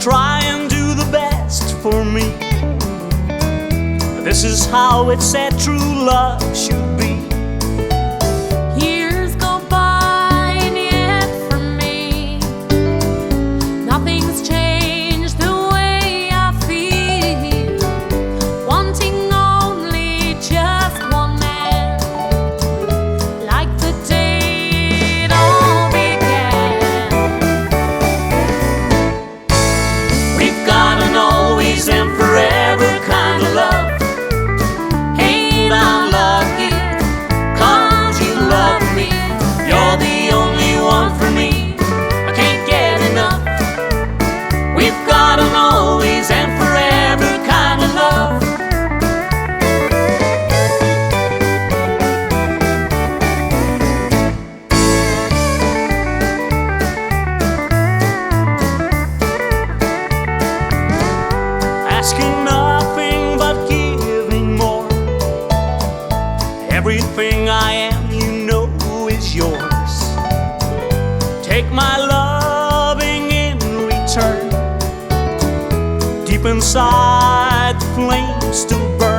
try and do the best for me. This is how it's said true love should be. Years go by and yet for me nothing's changed the way I feel, wanting only just one man, like the day it all began. We've got an always and forever kind of love. I'm lucky, 'cause you love me. You're the only one for me. I can't get enough. We've got an always and forever kind of love. Asking nothing but giving more. Everything I am, you know, is yours. Take my loving in return. Deep inside, the flame still burns.